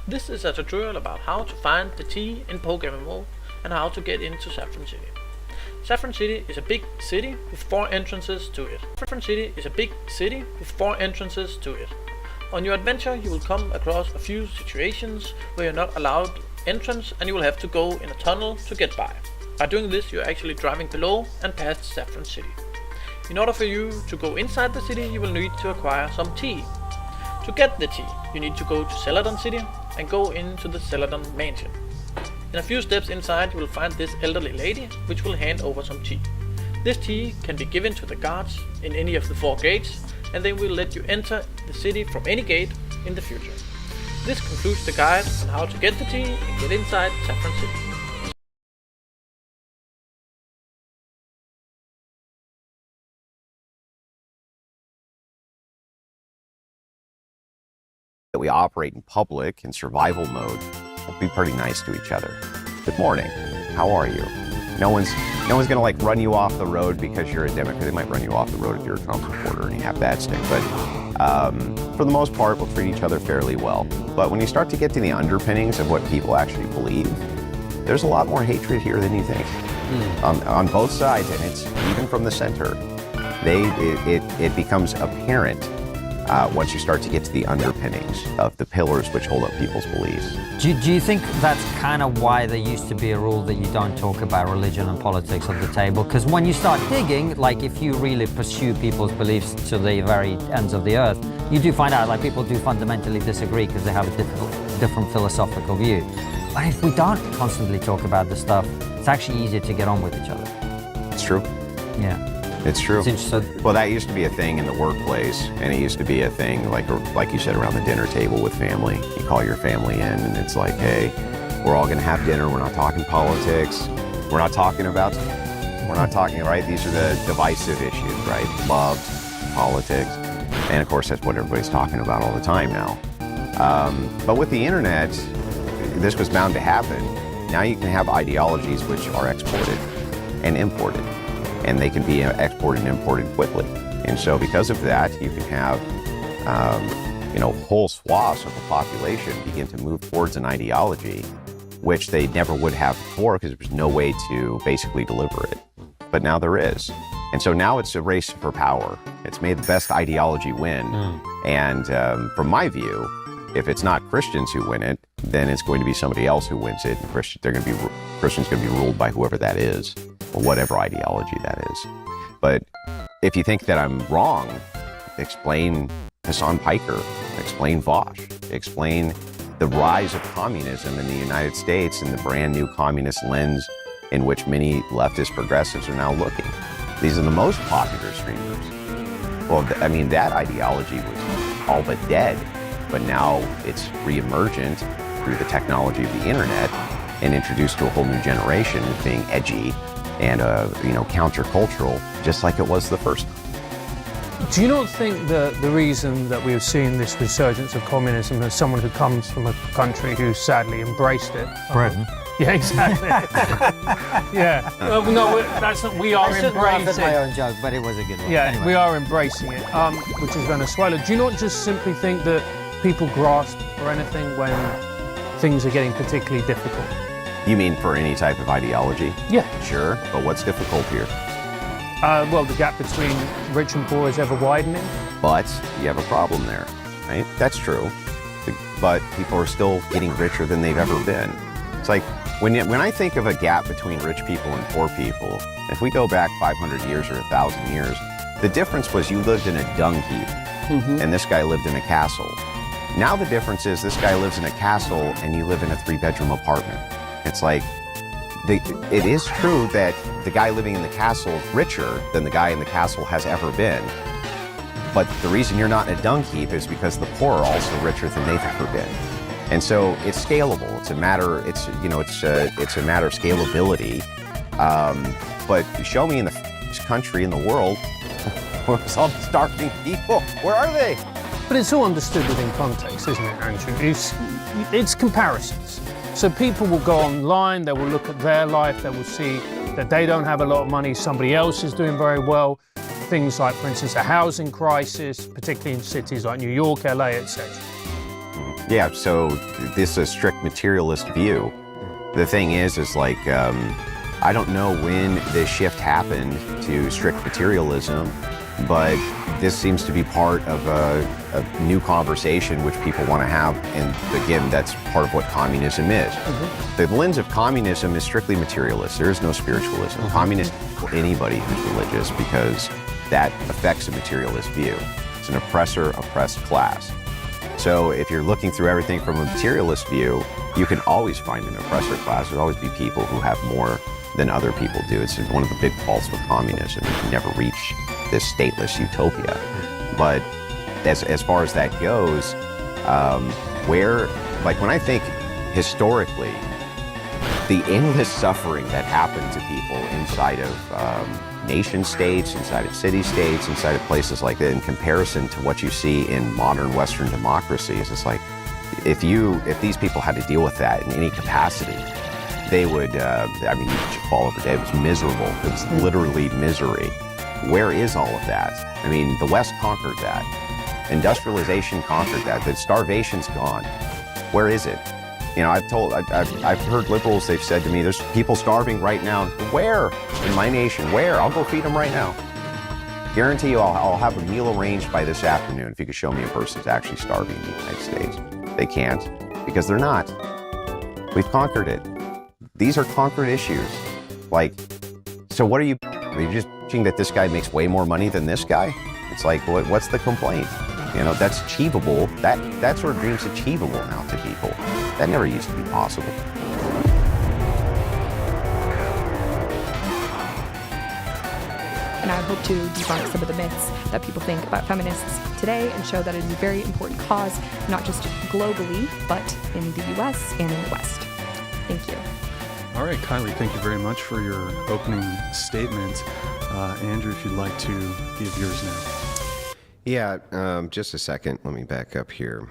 This is a tutorial about how to find the tea in PokeMMO and how to get into Saffron City. Saffron City is a big city with 4 entrances to it. On your adventure you will come across a few situations where you're not allowed entrance and you will have to go in a tunnel to get by. By doing this you're actually driving below and past Saffron City. In order for you to go inside the city you will need to acquire some tea. To get the tea you need to go to Celadon City and go into the Celadon Mansion. In a few steps inside you will find this elderly lady which will hand over some tea. This tea can be given to the guards in any of the 4 gates and they will let you enter the city from any gate in the future. This concludes the guide on how to get the tea and get inside Saffron City. That we operate in public in survival mode, we'll be pretty nice to each other. Good morning. How are you? No one's gonna like run you off the road because you're a Democrat. They might run you off the road if you're a Trump supporter and you have that stick. But for the most part, we'll treat each other fairly well. But when you start to get to the underpinnings of what people actually believe, there's a lot more hatred here than you think. On both sides, and it's even from the center. It becomes apparent once you start to get to the underpinnings of the pillars which hold up people's beliefs. Do you think that's kind of why there used to be a rule that you don't talk about religion and politics at the table? Because when you start digging, like if you really pursue people's beliefs to the very ends of the earth, you do find out like people do fundamentally disagree because they have a different philosophical view. But if we don't constantly talk about this stuff, it's actually easier to get on with each other. It's true. Yeah. It's true. So, well, that used to be a thing in the workplace, and it used to be a thing, like you said, around the dinner table with family. You call your family in, and it's like, hey, we're all going to have dinner. We're not talking politics. We're not talking, right? These are the divisive issues, right? Love, politics. And, of course, that's what everybody's talking about all the time now. But with the internet, this was bound to happen. Now you can have ideologies which are exported and imported. And they can be exported and imported quickly. And so because of that, you can have, whole swaths of the population begin to move towards an ideology which they never would have before because there was no way to basically deliver it. But now there is. And so now it's a race for power. It's made the best ideology win. And from my view, if it's not Christians who win it, then it's going to be somebody else who wins it. And Christians are going to be ruled by whoever that is, or whatever ideology that is. But if you think that I'm wrong, explain Hassan Piker, explain Vosh, explain the rise of communism in the United States and the brand new communist lens in which many leftist progressives are now looking. These are the most popular streamers. Well, I mean, that ideology was all but dead, but now it's reemergent through the technology of the internet and introduced to a whole new generation as being edgy and countercultural, just like it was the first time. Do you not think that the reason that we've seen this resurgence of communism as someone who comes from a country who sadly embraced it? Britain. Yeah, exactly. Yeah. No, that's not. We are I shouldn't laugh at embracing. my own joke, but it was a good one. Yeah, Anyway. we are embracing it, which is Venezuela. Do you not just simply think that people grasp for anything when things are getting particularly difficult? You mean for any type of ideology? Yeah. Sure, but what's difficult here? Well, the gap between rich and poor is ever widening. But you have a problem there, right? That's true. But people are still getting richer than they've ever been. It's like, when I think of a gap between rich people and poor people, if we go back 500 years or 1,000 years, the difference was you lived in a dung heap, and this guy lived in a castle. Now the difference is this guy lives in a castle and you live in a 3-bedroom apartment. It's like, it is true that the guy living in the castle is richer than the guy in the castle has ever been. But the reason you're not in a dung heap is because the poor are also richer than they've ever been. And so it's scalable. It's a matter. It's a matter of scalability. But show me in this country in the world where's all the starving people? Where are they? But it's all understood within context, isn't it, Andrew? It's comparisons. So people will go online, they will look at their life, they will see that they don't have a lot of money, somebody else is doing very well. Things like, for instance, a housing crisis, particularly in cities like New York, LA, etc. Yeah, so this is a strict materialist view. The thing is like, I don't know when this shift happened to strict materialism, but this seems to be part of a new conversation which people want to have, and again, that's part of what communism is. The lens of communism is strictly materialist. There is no spiritualism. Communists kill anybody who's religious because that affects a materialist view. It's an oppressor-oppressed class. So if you're looking through everything from a materialist view, you can always find an oppressor class. There'll always be people who have more than other people do. It's one of the big faults with communism. You can never reach this stateless utopia. But as far as that goes, when I think historically, the endless suffering that happened to people inside of nation states, inside of city states, inside of places like that, in comparison to what you see in modern Western democracies, it's like, if these people had to deal with that in any capacity, they would, you'd fall over dead. It was miserable. It was literally misery. Where is all of that? I mean, the West conquered that. Industrialization conquered that. The starvation's gone. Where is it? You know, I've heard liberals, they've said to me, there's people starving right now. Where? In my nation. Where? I'll go feed them right now. Guarantee you I'll have a meal arranged by this afternoon if you could show me a person who's actually starving in the United States. They can't, because they're not. We've conquered it. These are conquered issues. Like, so what are you just teaching that this guy makes way more money than this guy? It's like, what's the complaint? You know, that's achievable. That sort of dream's achievable now to people. That never used to be possible. And I hope to debunk some of the myths that people think about feminists today and show that it is a very important cause, not just globally, but in the US and in the West. Thank you. All right, Kylie, thank you very much for your opening statement. Andrew, if you'd like to give yours now. Yeah, just a second. Let me back up here.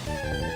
Bye.